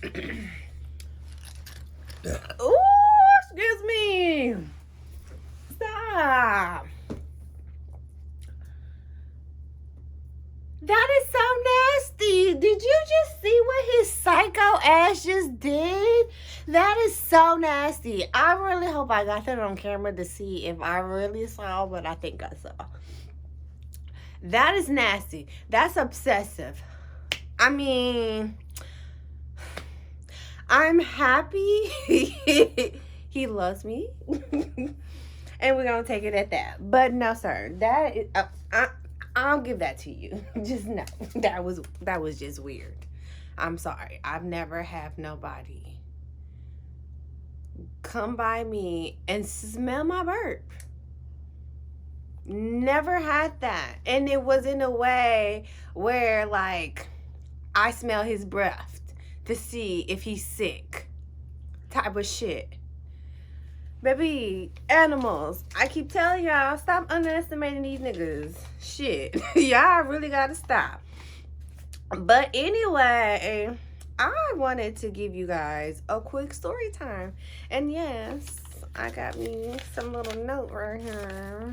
Ooh, excuse me. Stop. That is so nasty. Did you just see what his psycho ass just did? That is so nasty. I really hope I got that on camera to see if I really saw what I think I saw. That is nasty. That's obsessive. I mean, I'm happy he loves me. And we're going to take it at that. But no, sir. That is... I'll give that to you. Just no. That was just weird. I'm sorry. I've never had nobody come by me and smell my burp. Never had that. And it was in a way where, like, I smell his breath to see if he's sick. Type of shit. Baby, animals. I keep telling y'all, stop underestimating these niggas. Shit. Y'all really gotta stop. But anyway, I wanted to give you guys a quick story time. And yes, I got me some little note right here.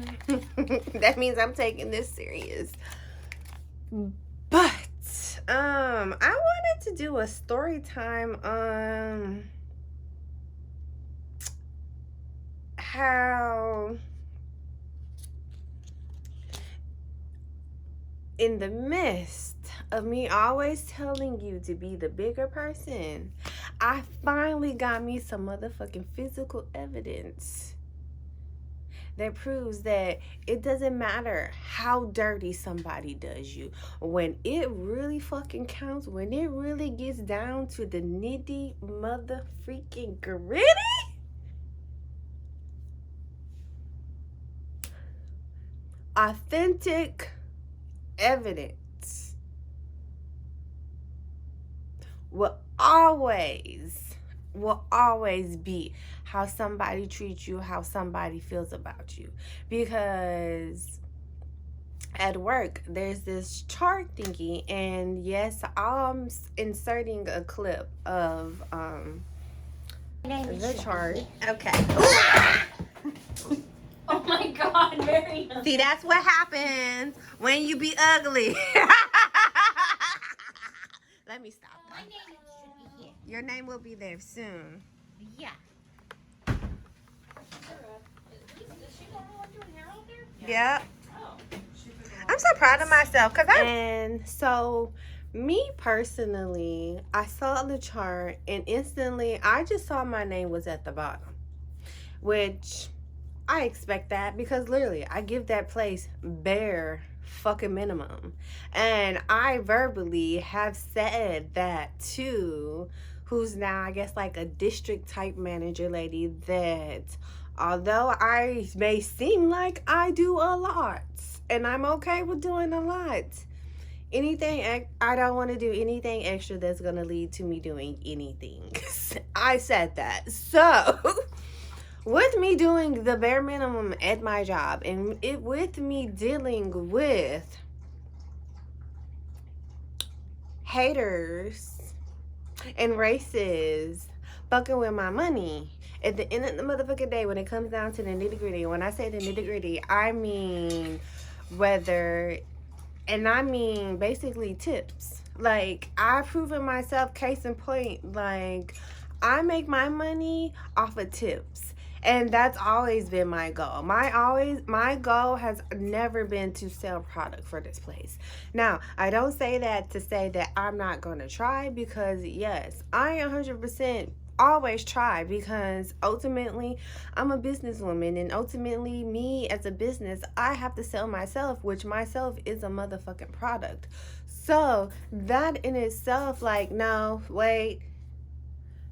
That means I'm taking this serious. But, I wanted to do a story time on how in the midst of me always telling you to be the bigger person, I finally got me some motherfucking physical evidence that proves that it doesn't matter how dirty somebody does you. When it really fucking counts, when it really gets down to the nitty mother freaking gritty, authentic evidence will always be how somebody treats you, how somebody feels about you. Because at work, there's this chart thingy, and yes, I'm inserting a clip of the chart. Okay. Oh my God, Mary. See, that's what happens when you be ugly. Let me stop. My name should be here. Your name will be there soon. Yeah. Is she the only one doing hair out there? Yep. Oh. I'm so proud of myself. And so, me personally, I saw the chart and instantly I just saw my name was at the bottom. Which... I expect that because literally I give that place bare fucking minimum. And I verbally have said that to who's now I guess like a district type manager lady, that although I may seem like I do a lot and I'm okay with doing a lot, I don't want to do anything extra that's going to lead to me doing anything. I said that. So with me doing the bare minimum at my job and with me dealing with haters and racists fucking with my money, at the end of the motherfucking day, when it comes down to the nitty gritty, when I say the nitty gritty, I mean basically tips. Like, I've proven myself, case in point, like, I make my money off of tips. And that's always been my goal. My goal has never been to sell product for this place. Now, I don't say that to say that I'm not going to try, because yes, I 100% always try, because ultimately I'm a businesswoman, and ultimately me as a business, I have to sell myself, which myself is a motherfucking product. So that in itself, like, no, wait.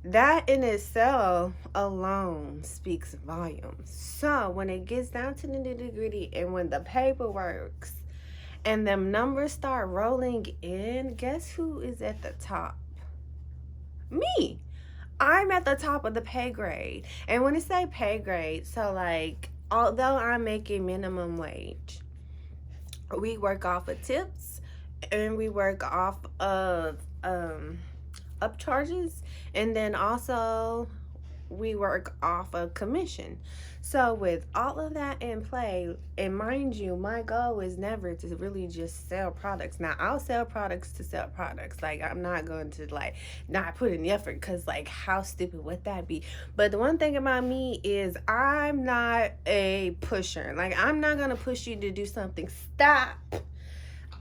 That in itself alone speaks volumes. So when it gets down to the nitty gritty and when the paperwork and them numbers start rolling in, guess who is at the top? Me. I'm at the top of the pay grade. And when I say pay grade, so like, although I'm making minimum wage, we work off of tips and we work off of upcharges, and then also we work off a commission. So with all of that in play, and mind you, my goal is never to really just sell products. Now I'll sell products to sell products. Like, I'm not going to like not put in the effort, because like how stupid would that be? But the one thing about me is I'm not a pusher. Like, I'm not gonna push you to do something. Stop.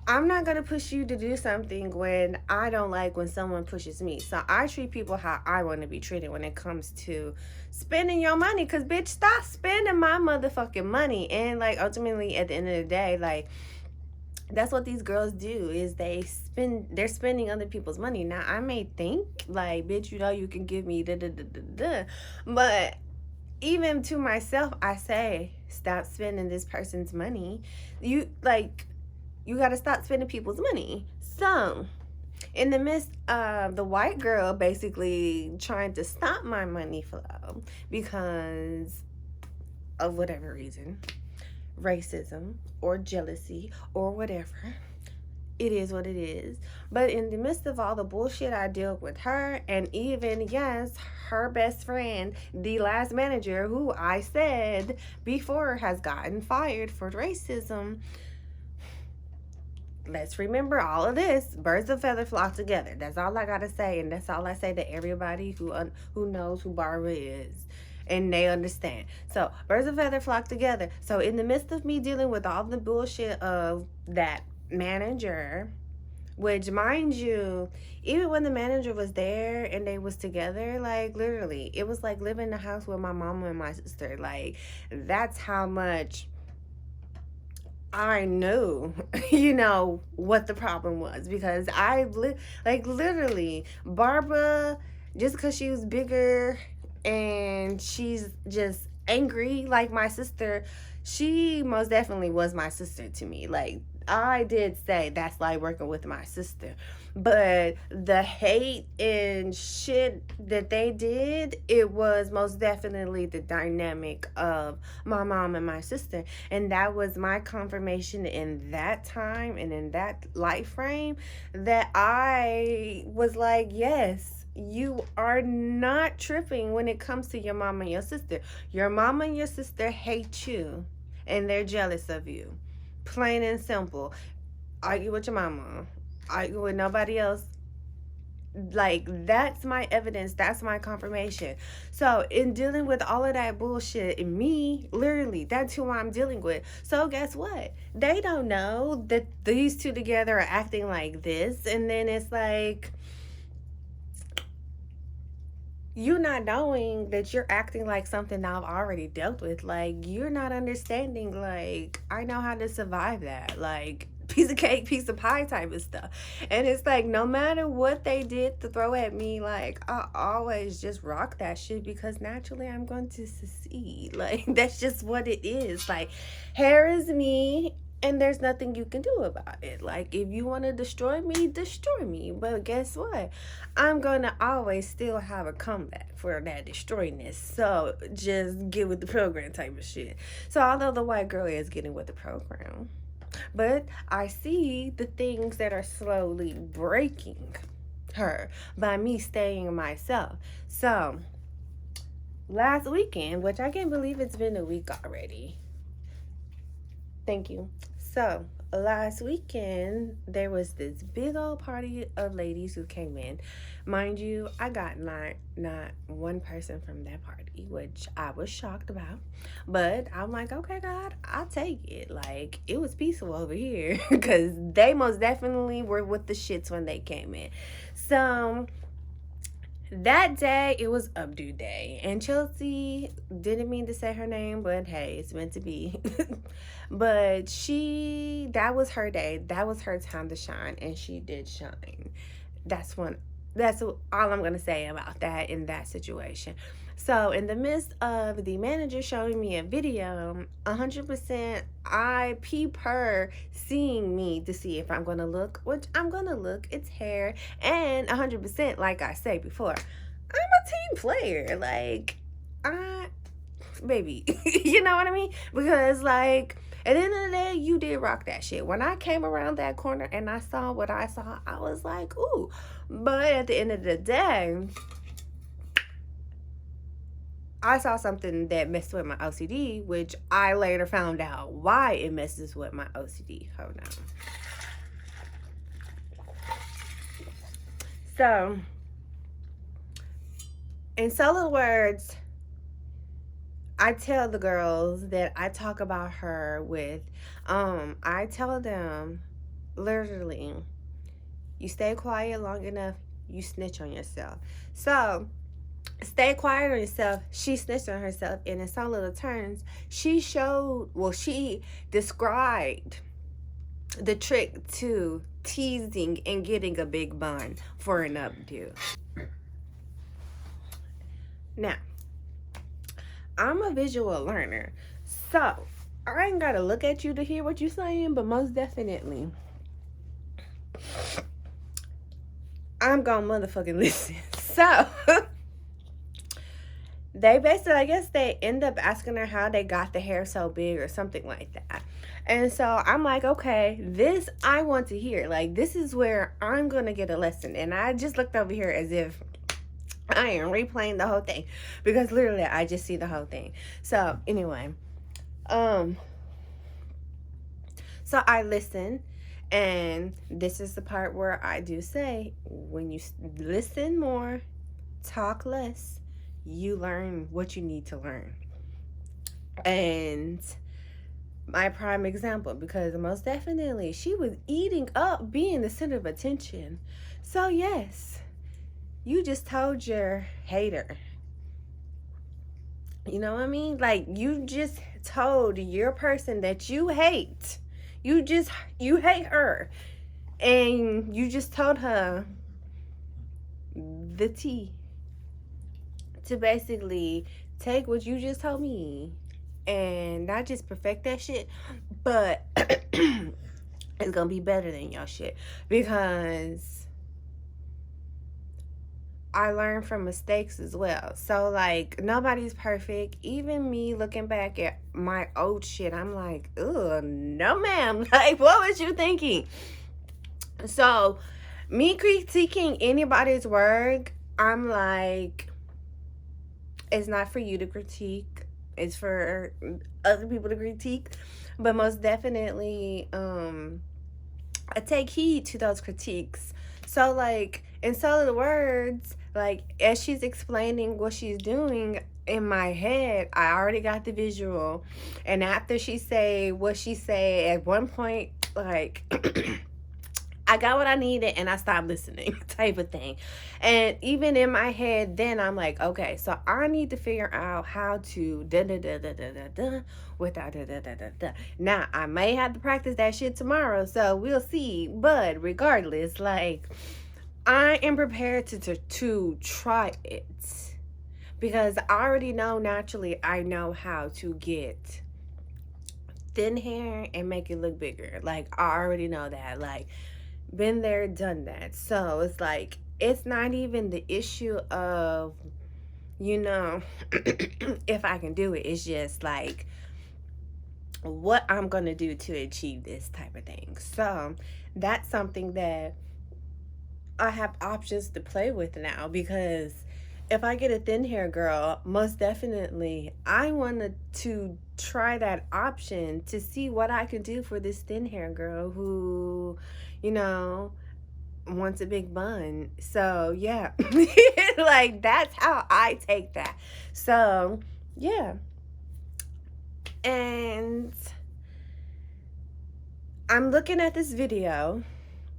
I'm not going to push you to do something when I don't like when someone pushes me. So I treat people how I want to be treated when it comes to spending your money. Because, bitch, stop spending my motherfucking money. And, like, ultimately, at the end of the day, like, that's what these girls do, is they're spending other people's money. Now, I may think, like, bitch, you know, you can give me da-da-da-da-da. But even to myself, I say, stop spending this person's money. You got to stop spending people's money. So, in the midst of the white girl basically trying to stop my money flow because of whatever reason, racism or jealousy or whatever, it is what it is. But in the midst of all the bullshit I deal with her, and even, yes, her best friend, the last manager, who I said before has gotten fired for racism. Let's remember all of this. Birds of feather flock together. That's all I gotta say, and that's all I say to everybody who knows who Barbara is, and they understand. So birds of feather flock together. So in the midst of me dealing with all the bullshit of that manager, which, mind you, even when the manager was there and they was together, like, literally, it was like living in the house with my mama and my sister. Like, that's how much I knew, you know, what the problem was, because literally, Barbara, just because she was bigger and she's just angry like my sister, she most definitely was my sister to me. Like, I did say that's like working with my sister. But the hate and shit that they did, it was most definitely the dynamic of my mom and my sister. And that was my confirmation in that time and in that life frame, that I was like, yes, you are not tripping when it comes to your mom and your sister. Your mom and your sister hate you, and they're jealous of you. Plain and simple. Argue with your mama. Argue with nobody else. Like, that's my evidence. That's my confirmation. So in dealing with all of that bullshit, and me, literally, that's who I'm dealing with. So guess what? They don't know that these two together are acting like this. And then it's like, you not knowing that you're acting like something I've already dealt with. Like, you're not understanding, like, I know how to survive that. Like, piece of cake, piece of pie type of stuff. And it's like, no matter what they did to throw at me, like, I always just rock that shit, because naturally I'm going to succeed. Like, that's just what it is. Like, hair is me, and there's nothing you can do about it. Like, if you want to destroy me, destroy me. But guess what? I'm going to always still have a comeback for that destroyness. So just get with the program type of shit. So although the white girl is getting with the program, but I see the things that are slowly breaking her by me staying myself. So last weekend, which I can't believe it's been a week already. Thank you. So last weekend, there was this big old party of ladies who came in. Mind you, I got not one person from that party, which I was shocked about. But I'm like, okay, God, I'll take it. Like, it was peaceful over here, because they most definitely were with the shits when they came in. So that day, it was updo day. And Chelsea, didn't mean to say her name, but hey, it's meant to be. But that was her day. That was her time to shine, and she did shine. That's all I'm going to say about that in that situation. So in the midst of the manager showing me a video, 100% I peep her seeing me to see if I'm going to look, which I'm going to look. It's hair. And 100%, like I said before, I'm a team player. Like, baby, you know what I mean? Because, like, At the end of the day, you did rock that shit. When I came around that corner and I saw what I saw, I was like, ooh. But at the end of the day, I saw something that messed with my OCD, which I later found out why it messes with my OCD. Hold on. So, in so little words, I tell the girls that I talk about her with, I tell them literally, you stay quiet long enough, you snitch on yourself. So, stay quiet on yourself. She snitched on herself, and in some little terms, she described the trick to teasing and getting a big bun for an updo. Now, I'm a visual learner, so I ain't gotta look at you to hear what you're saying, but most definitely, I'm gonna motherfucking listen. So, they basically, I guess they end up asking her how they got the hair so big or something like that. And so I'm like, okay, this I want to hear. Like, this is where I'm going to get a lesson. And I just looked over here as if I am replaying the whole thing. Because literally, I just see the whole thing. So, anyway. So I listen. And this is the part where I do say, when you listen more, talk less, you learn what you need to learn. And my prime example, because most definitely she was eating up being the center of attention. So yes, you just told your hater, you know what I mean? Like, you just told your person that you hate, you hate her, and you just told her the tea to basically take what you just told me and not just perfect that shit, but it's gonna be better than your shit, because I learn from mistakes as well. So, like, nobody's perfect. Even me looking back at my old shit, I'm like, ugh, no ma'am. Like, what was you thinking? So, me critiquing anybody's work, I'm like, it's not for you to critique. It's for other people to critique. But most definitely, I take heed to those critiques. So, like, in so little words, like, as she's explaining what she's doing, in my head, I already got the visual. And after she say what she said, at one point, like, I got what I needed and I stopped listening, type of thing. And even in my head, then I'm like, okay, so I need to figure out how to da-da-da-da-da-da-da without da-da-da-da-da. Now, I may have to practice that shit tomorrow, so we'll see. But regardless, like, I am prepared to try it. Because I already know, naturally, I know how to get thin hair and make it look bigger. Like, I already know that. Like, been there, done that. So it's like, it's not even the issue of, you know, if I can do it. It's just like what I'm gonna do to achieve this type of thing. So that's something that I have options to play with now, because if I get a thin hair girl, most definitely I wanted to try that option to see what I could do for this thin hair girl who, you know, wants a big bun. So yeah, like, that's how I take that. So yeah, and I'm looking at this video,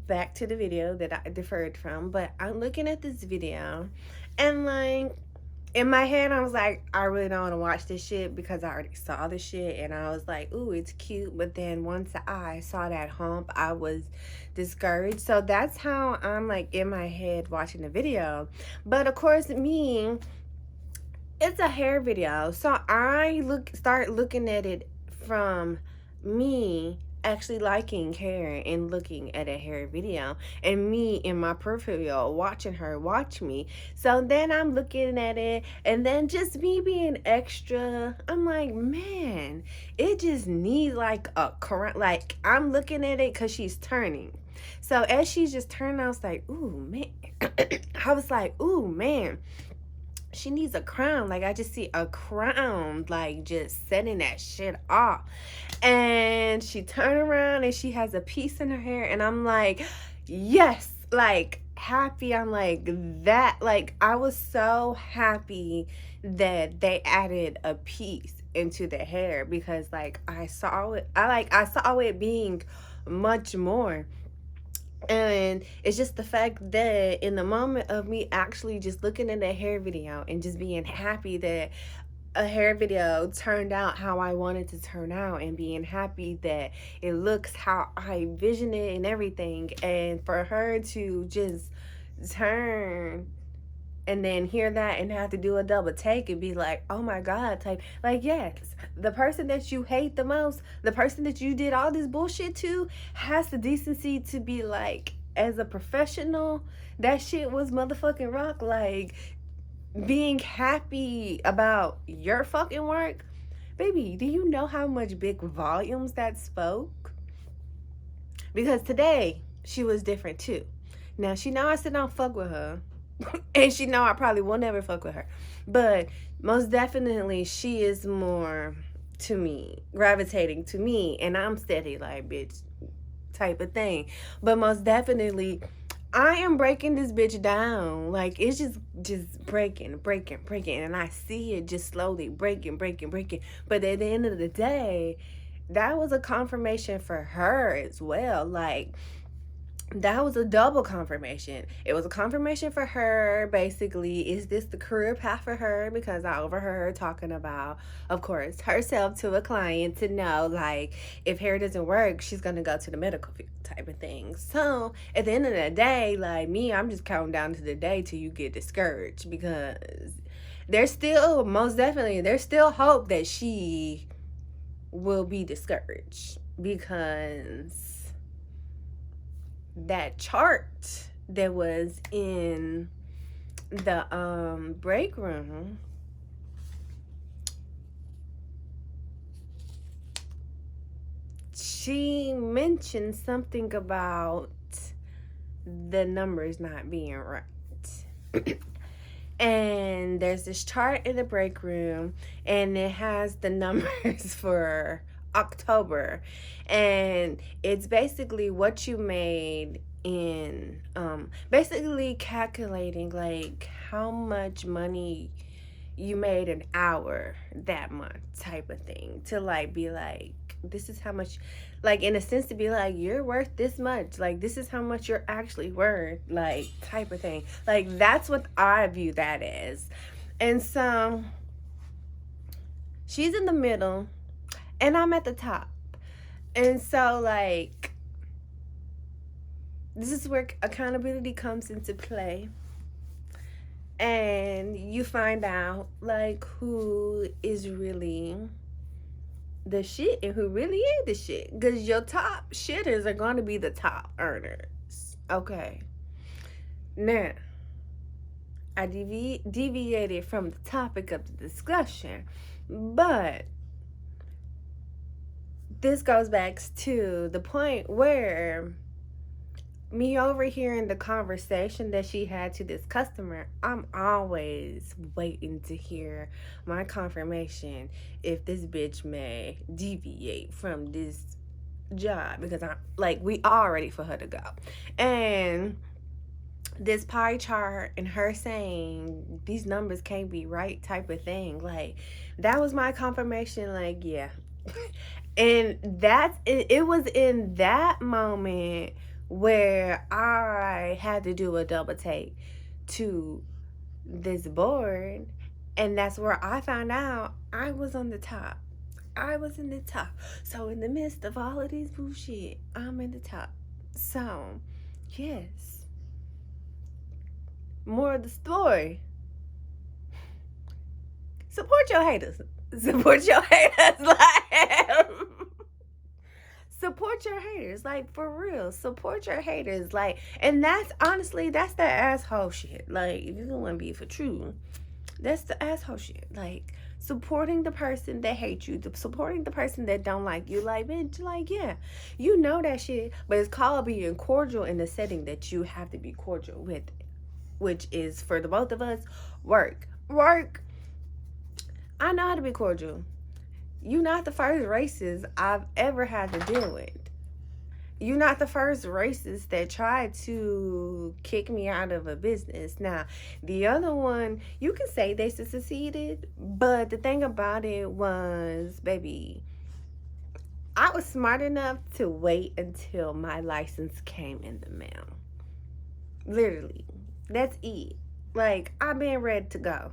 back to the video that I deferred from, but I'm looking at this video, and like, in my head, I was like, I really don't want to watch this shit because I already saw the shit. And I was like, ooh, it's cute. But then once I saw that hump, I was discouraged. So that's how I'm like in my head watching the video. But of course, me, it's a hair video. So I start looking at it from me actually liking hair and looking at a hair video, and me in my peripheral watching her watch me. So then I'm looking at it, and then just me being extra, I'm like, man, it just needs like a current. Like, I'm looking at it because she's turning. So as she's just turning, I was like, ooh, man. I was like, ooh, man, she needs a crown. Like, I just see a crown, like, just setting that shit off. And she turned around and she has a piece in her hair, and I'm like, yes, like, happy. I'm like, that, like, I was so happy that they added a piece into the hair, because like I saw it being much more. And it's just the fact that in the moment of me actually just looking at a hair video and just being happy that a hair video turned out how I wanted to turn out, and being happy that it looks how I envisioned it and everything, and for her to just turn and then hear that and have to do a double take and be like, oh my God, type, like, yes, the person that you hate the most, the person that you did all this bullshit to, has the decency to be like, as a professional, that shit was motherfucking rock. Like, being happy about your fucking work, baby, do you know how much big volumes that spoke? Because today she was different too. Now she know I still don't fuck with her, and she know I probably will never fuck with her, but most definitely she is more to me, gravitating to me, and I'm steady like, bitch, type of thing. But most definitely I am breaking this bitch down. Like, it's just breaking, and I see it just slowly breaking. But at the end of the day, that was a confirmation for her as well. Like, that was a double confirmation. It was a confirmation for her, basically, is this the career path for her? Because I overheard her talking about, of course, herself to a client to know, like, if hair doesn't work, she's going to go to the medical field type of thing. So at the end of the day, like me, I'm just counting down to the day till you get discouraged, because there's still, most definitely, there's still hope that she will be discouraged, because that chart that was in the break room, she mentioned something about the numbers not being right. And there's this chart in the break room, and it has the numbers for October, and it's basically what you made in basically calculating like how much money you made an hour that month type of thing, to like be like, this is how much, like, in a sense, to be like, you're worth this much, like, this is how much you're actually worth, like, type of thing. Like, that's what I view that as. And so she's in the middle and I'm at the top. And so, like, this is where accountability comes into play. And you find out, like, who is really the shit and who really ain't the shit. Because your top shitters are going to be the top earners. Okay. Now, I deviated from the topic of the discussion. But this goes back to the point where me overhearing the conversation that she had to this customer, I'm always waiting to hear my confirmation if this bitch may deviate from this job, because I'm like, we all ready for her to go. And this pie chart and her saying these numbers can't be right type of thing, like, that was my confirmation, like, yeah. And that's it was in that moment where I had to do a double take to this board, and that's where I found out I was on the top. I was in the top. So in the midst of all of this bullshit, I'm in the top. So, yes. More of the story. Support your haters. Support your haters. Like, support your haters. Like, for real, support your haters. Like, and that's honestly, that's the asshole shit. Like, if you don't want to be for true, that's the asshole shit. Like, supporting the person that hates you, supporting the person that don't like you. Like, bitch, like, yeah, you know that shit, but it's called being cordial in the setting that you have to be cordial with, which is, for the both of us, work. I know how to be cordial. You're not the first racist I've ever had to deal with. You're not the first racist that tried to kick me out of a business. Now, the other one, you can say they succeeded, but the thing about it was, baby, I was smart enough to wait until my license came in the mail. Literally. That's it. Like, I've been ready to go.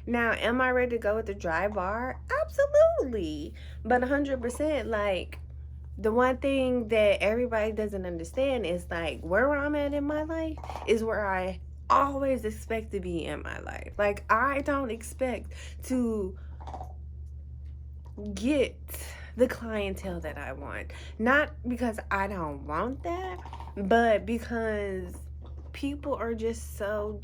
Now, am I ready to go with the dry bar? Absolutely. But 100%, like, the one thing that everybody doesn't understand is, like, where I'm at in my life is where I always expect to be in my life. Like, I don't expect to get the clientele that I want. Not because I don't want that, but because people are just so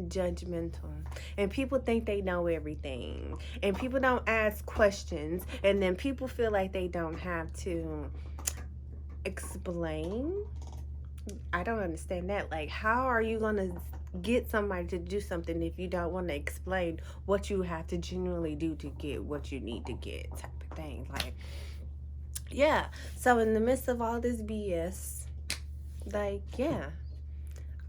judgmental, and people think they know everything, and people don't ask questions, and then people feel like they don't have to explain. I don't understand that. Like, how are you gonna get somebody to do something if you don't want to explain what you have to genuinely do to get what you need to get, type of thing? Like, yeah. So in the midst of all this BS, like, yeah,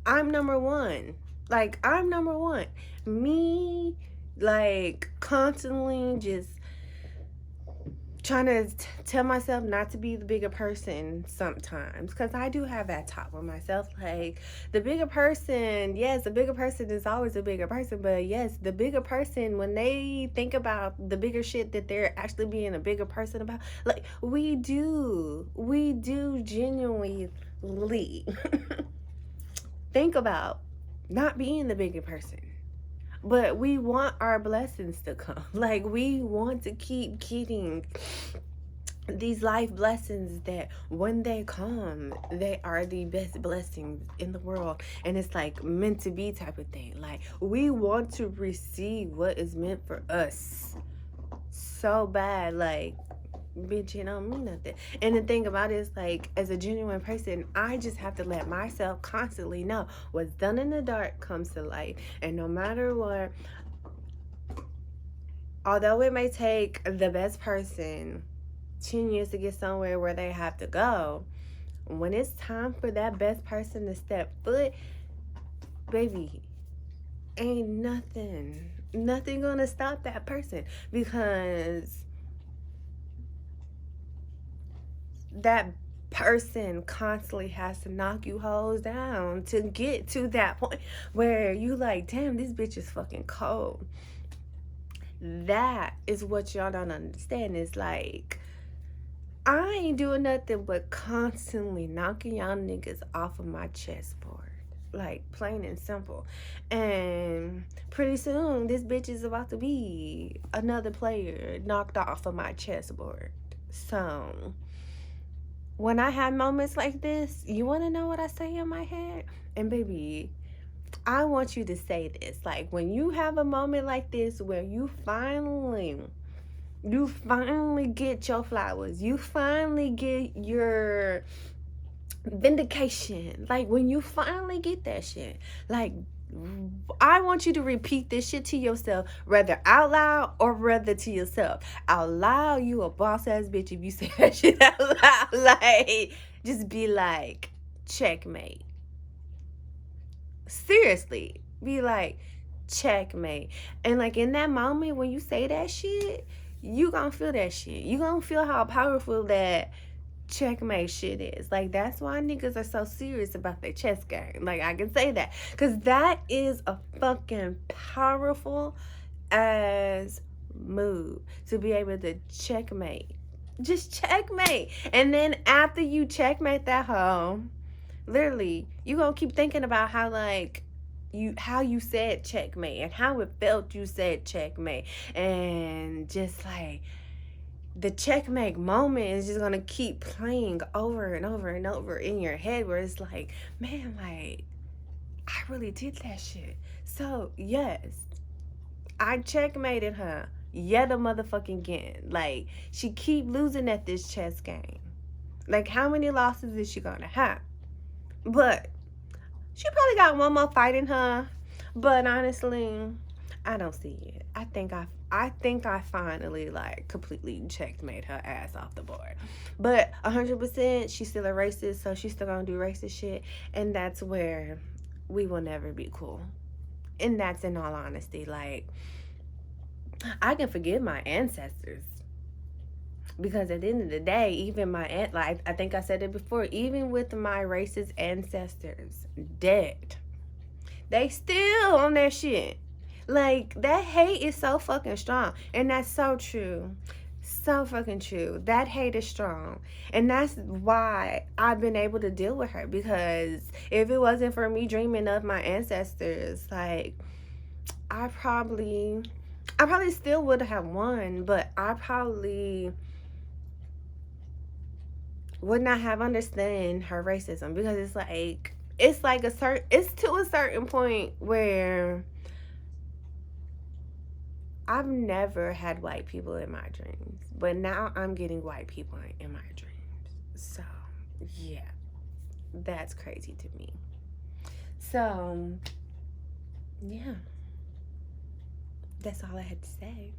I'm number one. Like, I'm number one. Me, like, constantly just trying to tell myself not to be the bigger person sometimes. Because I do have that talk with myself. Like, the bigger person, yes, the bigger person is always a bigger person. But, yes, the bigger person, when they think about the bigger shit that they're actually being a bigger person about, like, we do genuinely think about not being the bigger person, but we want our blessings to come. Like, we want to keep getting these life blessings that when they come, they are the best blessings in the world, and it's like meant to be type of thing. Like, we want to receive what is meant for us so bad. Like, bitch, it don't mean nothing. And the thing about it is, like, as a genuine person, I just have to let myself constantly know what's done in the dark comes to light. And no matter what, although it may take the best person 10 years to get somewhere where they have to go, when it's time for that best person to step foot, baby, ain't nothing gonna stop that person, because that person constantly has to knock you hoes down to get to that point where you like, damn, this bitch is fucking cold. That is what y'all don't understand. Is like, I ain't doing nothing but constantly knocking y'all niggas off of my chessboard. Like, plain and simple. And pretty soon, this bitch is about to be another player knocked off of my chessboard. So when I have moments like this, you want to know what I say in my head? And baby, I want you to say this. Like, when you have a moment like this where you finally get your flowers, you finally get your vindication, like, when you finally get that shit, like, I want you to repeat this shit to yourself, whether out loud or whether to yourself. Out loud, you a boss ass bitch if you say that shit out loud. Like, just be like, checkmate. Seriously, be like, checkmate. And like, in that moment when you say that shit, you gonna feel that shit. You gonna feel how powerful that checkmate shit is. Like, that's why niggas are so serious about their chess game. Like, I can say that, because that is a fucking powerful ass move, to be able to checkmate. Just checkmate. And then after you checkmate that hoe, literally, you gonna keep thinking about how, like, how you said checkmate and how it felt you said checkmate, and just like, the checkmate moment is just gonna keep playing over and over and over in your head, where it's like, man, like, I really did that shit. So yes, I checkmated her yet a motherfucking again. Like, she keep losing at this chess game. Like, how many losses is she gonna have? But she probably got one more fight in her. But honestly, I don't see it. I think I finally like completely checkmate her ass off the board. But 100%, she's still a racist, so she's still gonna do racist shit, and that's where we will never be cool. And that's in all honesty. Like, I can forgive my ancestors, because at the end of the day, even my like I think I said it before, even with my racist ancestors dead, they still on that shit. Like, that hate is so fucking strong. And that's so true. So fucking true. That hate is strong. And that's why I've been able to deal with her. Because if it wasn't for me dreaming of my ancestors, like, I probably still would have won. But I probably would not have understood her racism. Because it's to a certain point where I've never had white people in my dreams, but now I'm getting white people in my dreams. So, yeah, that's crazy to me. So, yeah, that's all I had to say.